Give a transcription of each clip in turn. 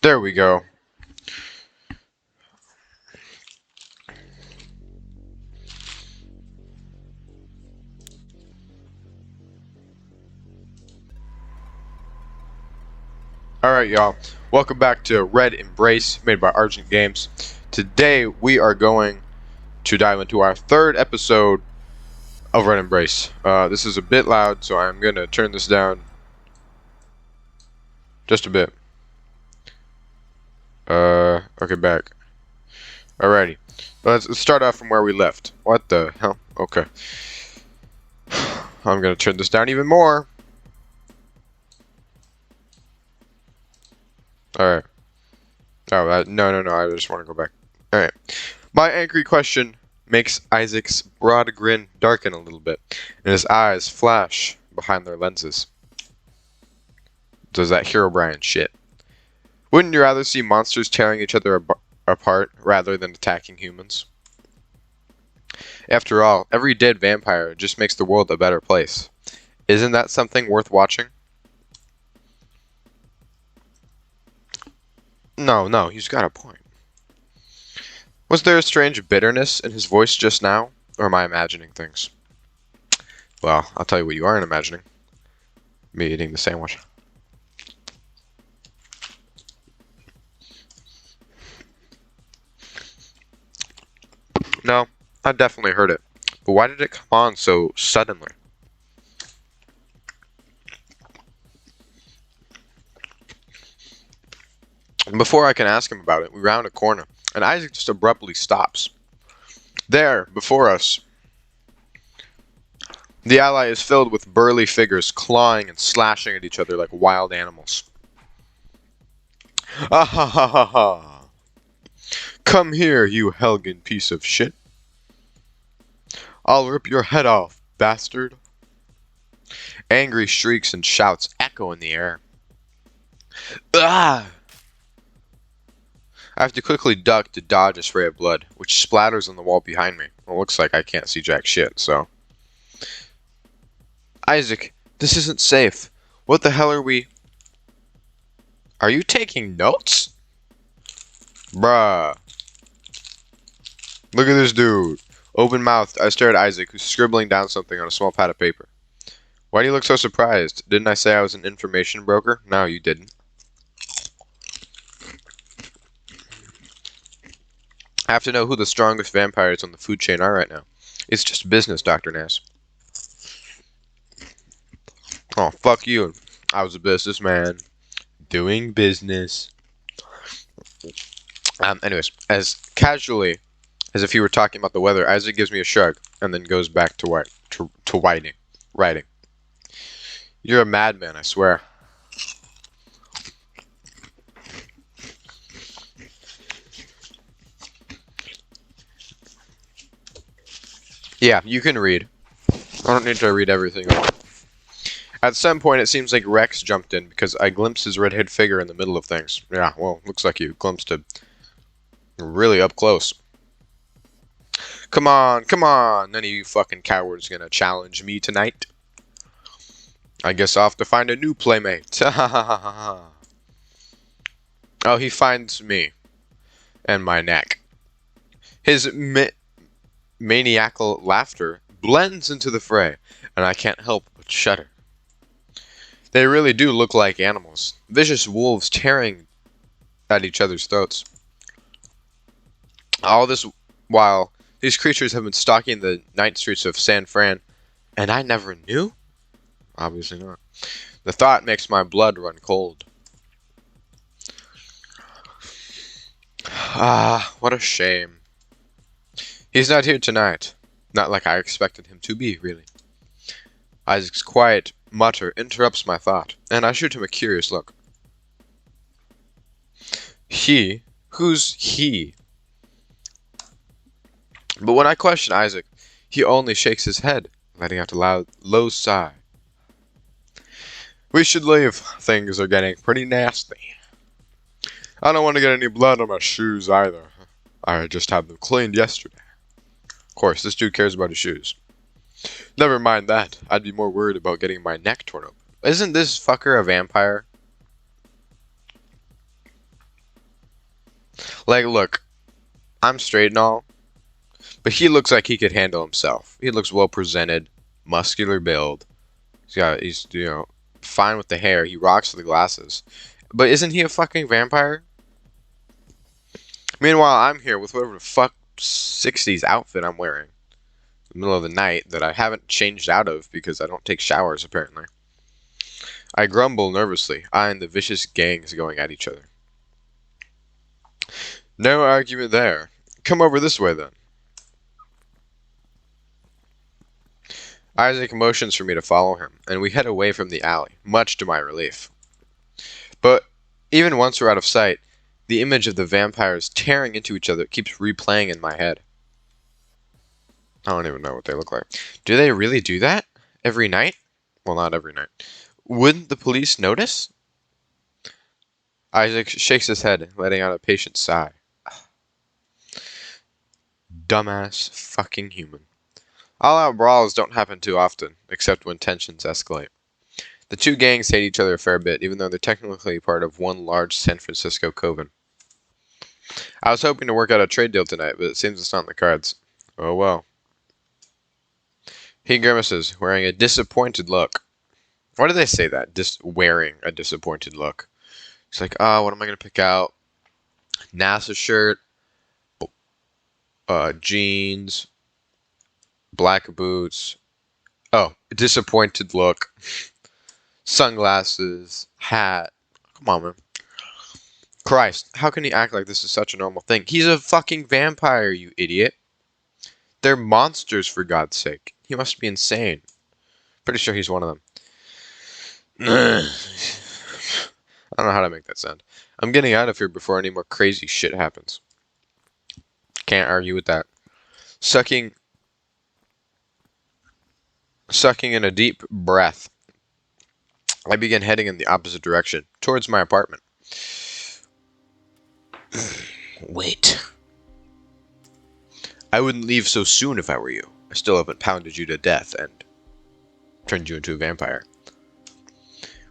There we go. Alright, y'all. Welcome back to Red Embrace, made by Argent Games. Today, we are going to dive into our third episode of Red Embrace. This is a bit loud, so I'm going to turn this down just a bit. Okay, back. Alrighty. Let's start off from where we left. What the hell? Okay. I'm going to turn this down even more. Alright. Oh, no, I just want to go back. Alright. My angry question makes Isaac's broad grin darken a little bit, and his eyes flash behind their lenses. Does that Herobrine shit. Wouldn't you rather see monsters tearing each other apart rather than attacking humans? After all, every dead vampire just makes the world a better place. Isn't that something worth watching? No, he's got a point. Was there a strange bitterness in his voice just now, or am I imagining things? Well, I'll tell you what you aren't imagining. Me eating the sandwich. No, I definitely heard it. But why did it come on so suddenly? And before I can ask him about it, we round a corner, and Isaac just abruptly stops. There, before us, the ally is filled with burly figures clawing and slashing at each other like wild animals. Ah ha ha ha ha! Come here, you Helgen piece of shit. I'll rip your head off, bastard. Angry shrieks and shouts echo in the air. Ah! I have to quickly duck to dodge a spray of blood, which splatters on the wall behind me. Well, it looks like I can't see jack shit, so. Isaac, this isn't safe. What the hell are we... Are you taking notes? Bruh. Look at this dude. Open-mouthed, I stare at Isaac, who's scribbling down something on a small pad of paper. Why do you look so surprised? Didn't I say I was an information broker? No, you didn't. I have to know who the strongest vampires on the food chain are right now. It's just business, Dr. Nass. Oh, fuck you. I was a businessman. Doing business. Anyways, as casually as if he were talking about the weather, Isaac gives me a shrug and then goes back to writing. You're a madman, I swear. Yeah, you can read. I don't need to read everything. At some point, it seems like Rex jumped in because I glimpsed his red-haired figure in the middle of things. Yeah, well, looks like you glimpsed it really up close. Come on, none of you fucking cowards gonna challenge me tonight. I guess I'll have to find a new playmate. Oh, he finds me. And my neck. His maniacal laughter blends into the fray, and I can't help but shudder. They really do look like animals. Vicious wolves tearing at each other's throats. All this while, these creatures have been stalking the night streets of San Fran, and I never knew? Obviously not. The thought makes my blood run cold. Ah, what a shame. He's not here tonight. Not like I expected him to be, really. Isaac's quiet mutter interrupts my thought, and I shoot him a curious look. He? Who's he? But when I question Isaac, he only shakes his head, letting out a low sigh. We should leave. Things are getting pretty nasty. I don't want to get any blood on my shoes either. I just had them cleaned yesterday. Of course, this dude cares about his shoes. Never mind that. I'd be more worried about getting my neck torn open. Isn't this fucker a vampire? Like, look, I'm straight and all, but he looks like he could handle himself. He looks well presented, muscular build. He's fine with the hair. He rocks the glasses. But isn't he a fucking vampire? Meanwhile, I'm here with whatever the fuck 60s outfit I'm wearing in the middle of the night that I haven't changed out of because I don't take showers, apparently. I grumble nervously, eyeing the vicious gangs going at each other. No argument there. Come over this way, then. Isaac motions for me to follow him, and we head away from the alley, much to my relief. But even once we're out of sight, the image of the vampires tearing into each other keeps replaying in my head. I don't even know what they look like. Do they really do that? Every night? Well, not every night. Wouldn't the police notice? Isaac shakes his head, letting out a patient sigh. Dumbass fucking human. All-out brawls don't happen too often, except when tensions escalate. The two gangs hate each other a fair bit, even though they're technically part of one large San Francisco coven. I was hoping to work out a trade deal tonight, but it seems it's not in the cards. Oh well. He grimaces, wearing a disappointed look. Why do they say that? Wearing a disappointed look. It's like, what am I going to pick out? NASA shirt, jeans, black boots. Oh, disappointed look. Sunglasses, hat. Come on, man. Christ, how can he act like this is such a normal thing? He's a fucking vampire, you idiot. They're monsters, for God's sake. He must be insane. Pretty sure he's one of them. I don't know how to make that sound. I'm getting out of here before any more crazy shit happens. Can't argue with that. Sucking in a deep breath, I begin heading in the opposite direction, towards my apartment. Wait. I wouldn't leave so soon if I were you. I still haven't pounded you to death and turned you into a vampire.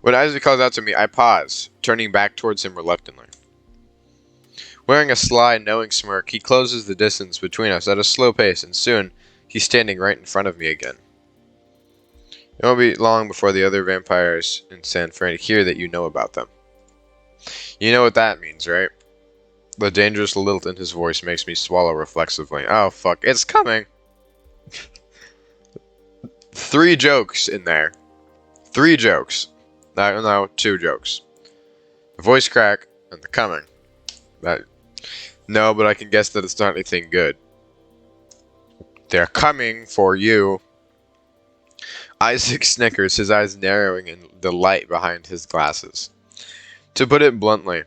When Isaac calls out to me, I pause, turning back towards him reluctantly. Wearing a sly, knowing smirk, he closes the distance between us at a slow pace, and soon he's standing right in front of me again. It won't be long before the other vampires in San Fran hear that you know about them. You know what that means, right? The dangerous lilt in his voice makes me swallow reflexively. Oh, fuck. It's coming! 3 jokes in there. 3 jokes. No, 2 jokes. The voice crack and the coming. No, but I can guess that it's not anything good. They're coming for you. Isaac snickers, his eyes narrowing in the light behind his glasses. To put it bluntly,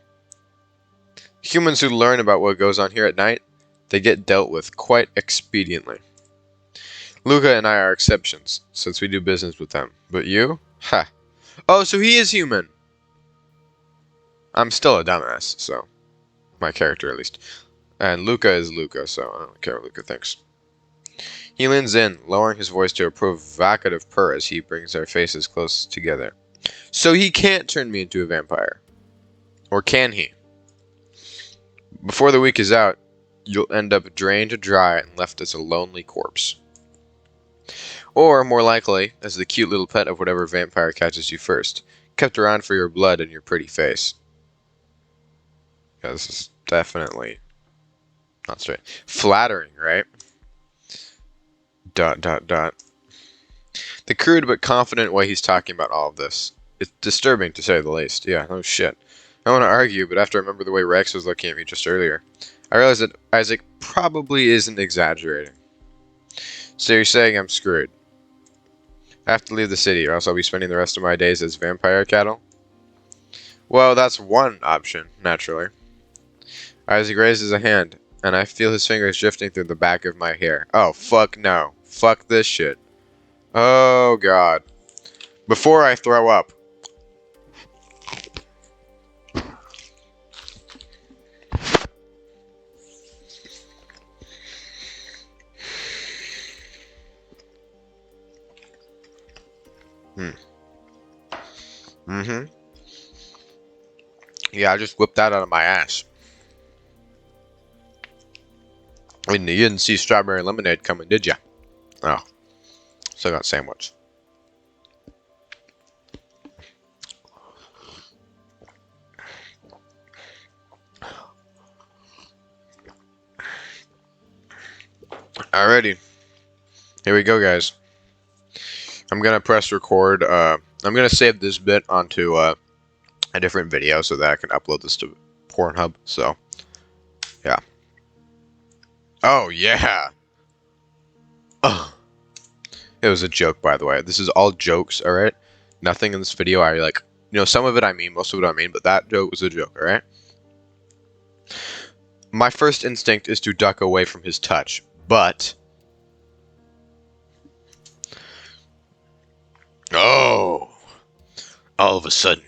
humans who learn about what goes on here at night, they get dealt with quite expediently. Luca and I are exceptions, since we do business with them. But you? Ha. Oh, so he is human! I'm still a dumbass, so... my character, at least. And Luca is Luca, so I don't care what Luca thinks. He leans in, lowering his voice to a provocative purr as he brings our faces close together. So he can't turn me into a vampire. Or can he? Before the week is out, you'll end up drained dry and left as a lonely corpse. Or, more likely, as the cute little pet of whatever vampire catches you first, kept around for your blood and your pretty face. Yeah, this is definitely not straight. Flattering, right? ... The crude but confident way he's talking about all of this. It's disturbing, to say the least. Yeah, no shit. I don't want to argue, but after I remember the way Rex was looking at me just earlier, I realized that Isaac probably isn't exaggerating. So you're saying I'm screwed. I have to leave the city, or else I'll be spending the rest of my days as vampire cattle? Well, that's one option, naturally. Isaac raises a hand, and I feel his fingers drifting through the back of my hair. Oh, fuck no. Fuck this shit. Oh, God. Before I throw up. Yeah, I just whipped that out of my ass. And you didn't see strawberry lemonade coming, did ya? Oh. Still got sandwich. Alrighty. Here we go, guys. I'm gonna press record. I'm gonna save this bit onto a different video so that I can upload this to Pornhub. So, yeah. Oh, yeah. Oh. It was a joke, by the way. This is all jokes, alright? Nothing in this video I like. You know, some of it I mean, most of it I mean, but that joke was a joke, alright? My first instinct is to duck away from his touch, but... Oh! All of a sudden,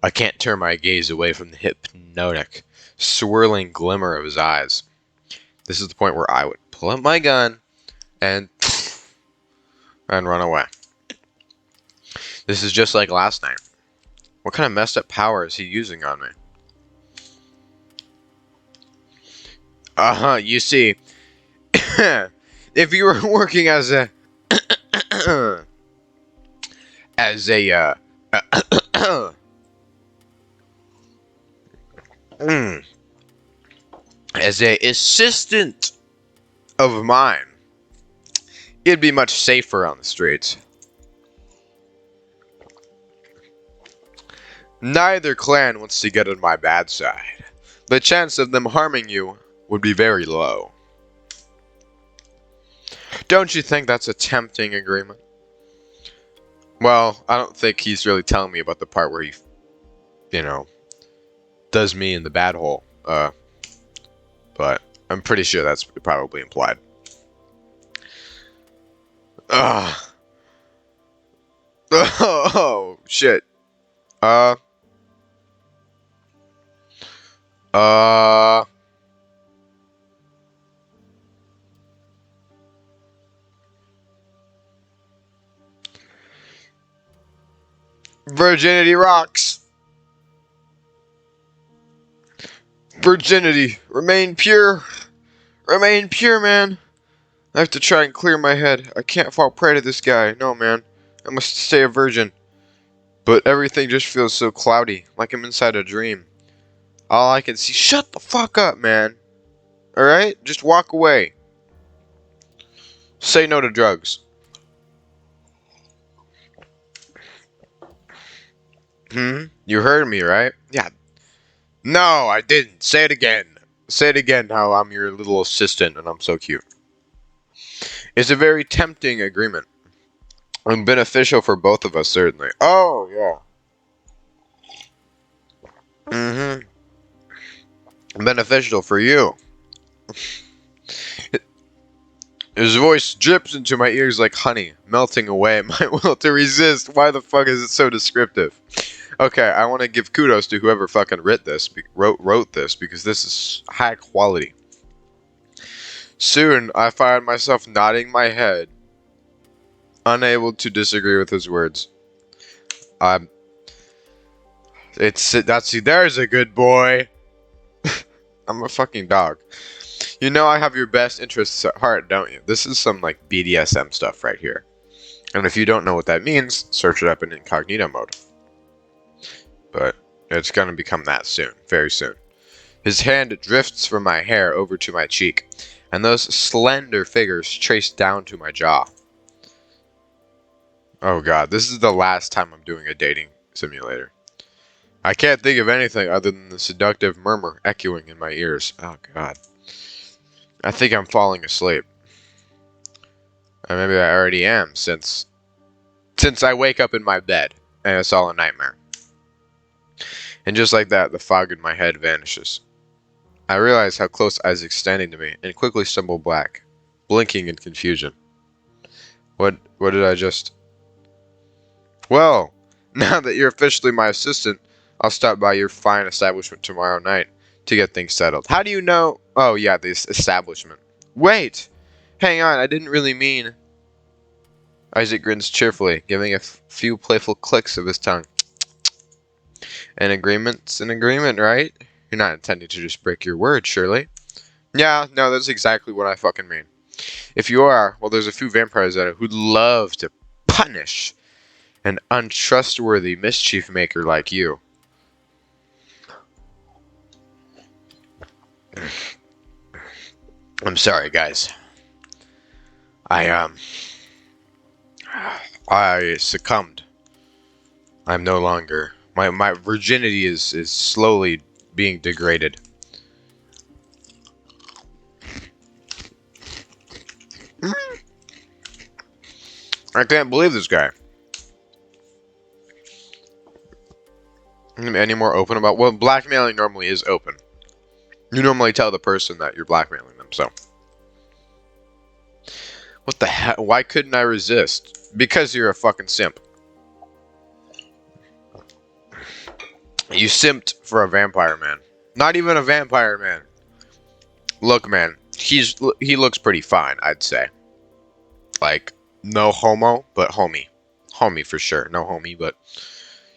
I can't tear my gaze away from the hypnotic, swirling glimmer of his eyes. This is the point where I would pull out my gun and run away. This is just like last night. What kind of messed up power is he using on me? You see, if you were working as a as a as a assistant of mine, it'd be much safer on the streets. Neither clan wants to get on my bad side. The chance of them harming you would be very low. Don't you think that's a tempting agreement? Well, I don't think he's really telling me about the part where he, you know, does me in the bad hole. But I'm pretty sure that's probably implied. Oh, shit. Virginity rocks. Virginity. Remain pure. Remain pure, man. I have to try and clear my head. I can't fall prey to this guy. No, man. I must stay a virgin. But everything just feels so cloudy, like I'm inside a dream. All I can see... Shut the fuck up, man. Alright? Just walk away. Say no to drugs. You heard me, right? Yeah. No, I didn't. Say it again. Say it again, how I'm your little assistant and I'm so cute. It's a very tempting agreement. And beneficial for both of us, certainly. Oh, yeah. Beneficial for you. His voice drips into my ears like honey, melting away my will to resist. Why the fuck is it so descriptive? Okay, I want to give kudos to whoever fucking wrote this, because this is high quality. Soon, I find myself nodding my head, unable to disagree with his words. There's a good boy. I'm a fucking dog. You know I have your best interests at heart, don't you? This is some, like, BDSM stuff right here. And if you don't know what that means, search it up in incognito mode. But it's gonna become that soon, very soon. His hand drifts from my hair over to my cheek, and those slender fingers trace down to my jaw. Oh god, this is the last time I'm doing a dating simulator. I can't think of anything other than the seductive murmur echoing in my ears. Oh god. I think I'm falling asleep. Or maybe I already am, since I wake up in my bed, and it's all a nightmare. And just like that, the fog in my head vanishes. I realize how close Isaac's standing to me, and quickly stumble back, blinking in confusion. What did I just... Well, now that you're officially my assistant, I'll stop by your fine establishment tomorrow night to get things settled. How do you know... Oh, yeah, this establishment. Wait! Hang on, I didn't really mean... Isaac grins cheerfully, giving a few playful clicks of his tongue. An agreement's an agreement, right? You're not intending to just break your word, surely? Yeah, no, that's exactly what I fucking mean. If you are, well, there's a few vampires out there who'd love to punish an untrustworthy mischief maker like you. I'm sorry, guys. I I succumbed. I'm no longer. My virginity is slowly being degraded. I can't believe this guy. Any more open about? Well, blackmailing normally is open. You normally tell the person that you're blackmailing them, so. What the hell? Why couldn't I resist? Because you're a fucking simp. You simped for a vampire man. Not even a vampire man. Look, man, he looks pretty fine, I'd say. Like, no homo, but homie. Homie for sure. No homie, but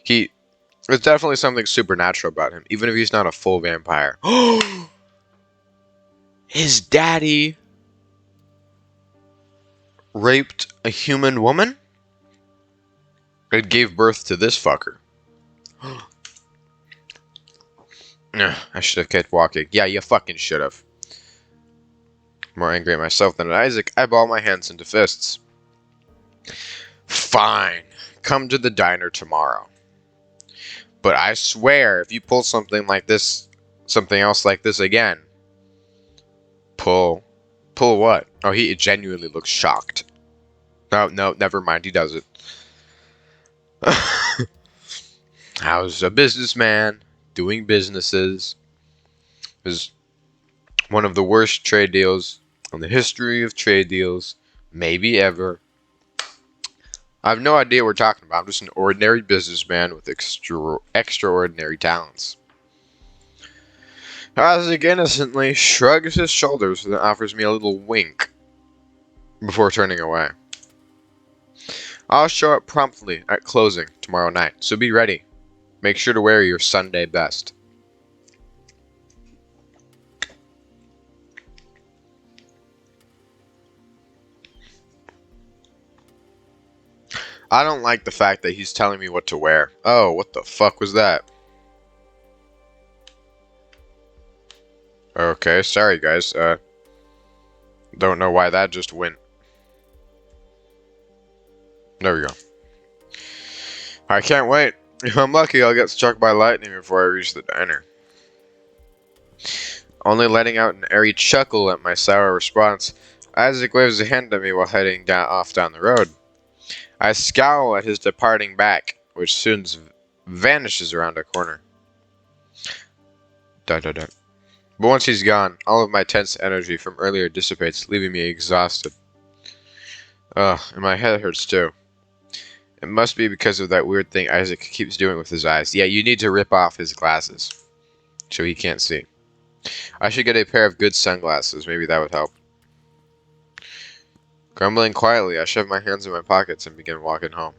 there's definitely something supernatural about him, even if he's not a full vampire. His daddy raped a human woman? It gave birth to this fucker. I should have kept walking. Yeah, you fucking should have. More angry at myself than at Isaac, I ball my hands into fists. Fine. Come to the diner tomorrow. But I swear, if you pull something like this, something else like this again. Pull what? Oh, he genuinely looks shocked. No, never mind. He does it. I was a businessman doing businesses. It was one of the worst trade deals in the history of trade deals, maybe ever. I have no idea what we're talking about. I'm just an ordinary businessman with extraordinary talents. Isaac innocently shrugs his shoulders and offers me a little wink before turning away. I'll show up promptly at closing tomorrow night, so be ready. Make sure to wear your Sunday best. I don't like the fact that he's telling me what to wear. Oh, what the fuck was that? Okay, sorry guys. Don't know why that just went. There we go. I can't wait. If I'm lucky, I'll get struck by lightning before I reach the diner. Only letting out an airy chuckle at my sour response, Isaac waves a hand at me while heading off down the road. I scowl at his departing back, which soon vanishes around a corner. But once he's gone, all of my tense energy from earlier dissipates, leaving me exhausted. Ugh, and my head hurts too. It must be because of that weird thing Isaac keeps doing with his eyes. Yeah, you need to rip off his glasses so he can't see. I should get a pair of good sunglasses. Maybe that would help. Grumbling quietly, I shove my hands in my pockets and begin walking home.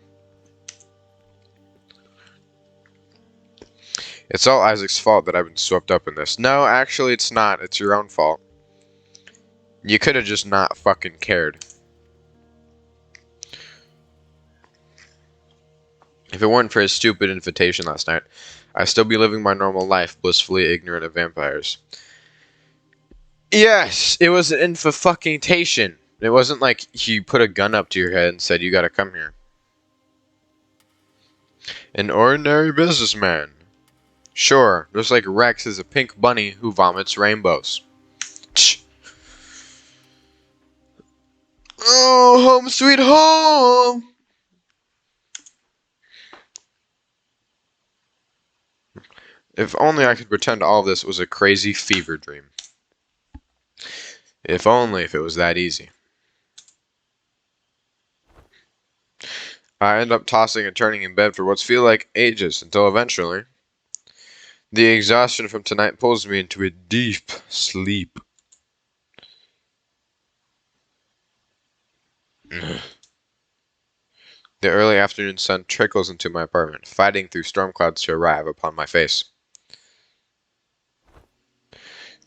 It's all Isaac's fault that I've been swept up in this. No, actually it's not. It's your own fault. You could have just not fucking cared. If it weren't for his stupid invitation last night, I'd still be living my normal life, blissfully ignorant of vampires. Yes, it was an infa-fucking-tation. It wasn't like he put a gun up to your head and said, you gotta come here. An ordinary businessman. Sure, just like Rex is a pink bunny who vomits rainbows. Tch. Oh, home sweet home! If only I could pretend all this was a crazy fever dream. If only if it was that easy. I end up tossing and turning in bed for what feel like ages until eventually the exhaustion from tonight pulls me into a deep sleep. The early afternoon sun trickles into my apartment, fighting through storm clouds to arrive upon my face.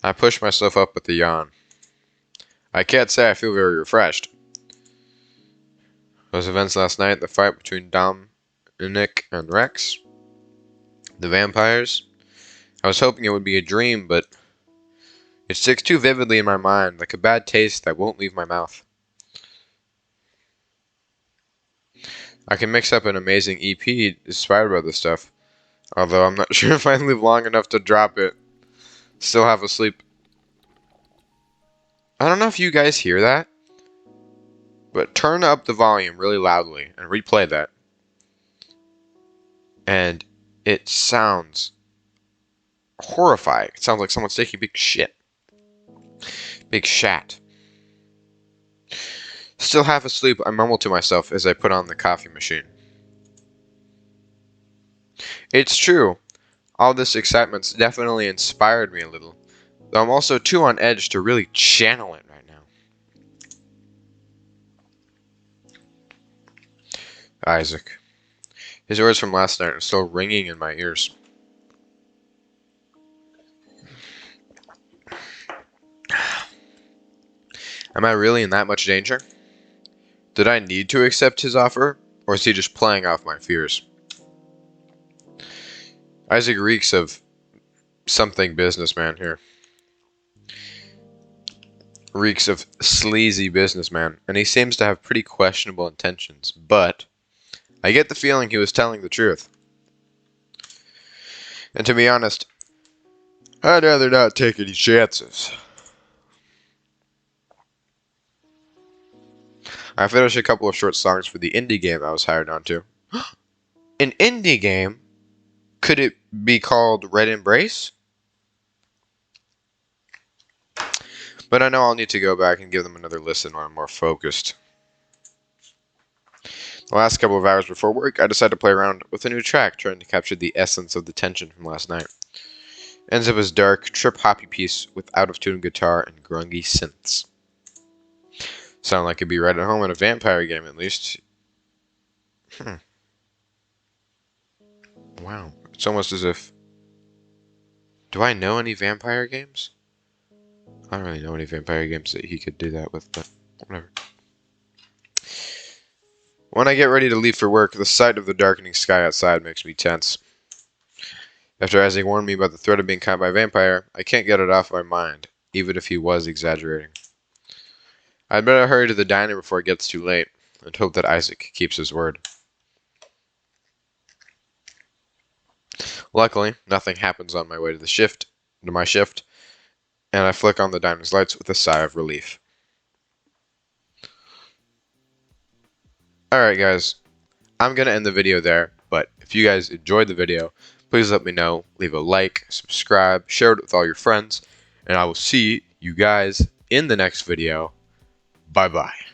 I pushed myself up with a yawn. I can't say I feel very refreshed. Those events last night, the fight between Dominic and Rex, the vampires. I was hoping it would be a dream, but it sticks too vividly in my mind, like a bad taste that won't leave my mouth. I can mix up an amazing EP inspired by this stuff, although I'm not sure if I live long enough to drop it. Still half asleep. I don't know if you guys hear that, but turn up the volume really loudly and replay that. And it sounds horrifying. It sounds like someone's taking big shit. Big shat. Still half asleep, I mumble to myself as I put on the coffee machine. It's true. All this excitement's definitely inspired me a little, though I'm also too on edge to really channel it right now. Isaac. His words from last night are still ringing in my ears. Am I really in that much danger? Did I need to accept his offer, or is he just playing off my fears? Isaac reeks of something businessman here. Reeks of sleazy businessman, and he seems to have pretty questionable intentions, but I get the feeling he was telling the truth. And to be honest, I'd rather not take any chances. I finished a couple of short songs for the indie game I was hired onto. An indie game? Could it be called Red Embrace? But I know I'll need to go back and give them another listen when I'm more focused. The last couple of hours before work, I decided to play around with a new track, trying to capture the essence of the tension from last night. Ends up as dark, trip-hoppy piece with out-of-tune guitar and grungy synths. Sound like it'd be right at home in a vampire game, at least. Wow. It's almost as if... Do I know any vampire games? I don't really know any vampire games that he could do that with, but whatever. When I get ready to leave for work, the sight of the darkening sky outside makes me tense. After Isaac warned me about the threat of being caught by a vampire, I can't get it off my mind, even if he was exaggerating. I'd better hurry to the diner before it gets too late, and hope that Isaac keeps his word. Luckily, nothing happens on my way to my shift, and I flick on the diner's lights with a sigh of relief. Alright guys, I'm going to end the video there, but if you guys enjoyed the video, please let me know, leave a like, subscribe, share it with all your friends, and I will see you guys in the next video. Bye-bye.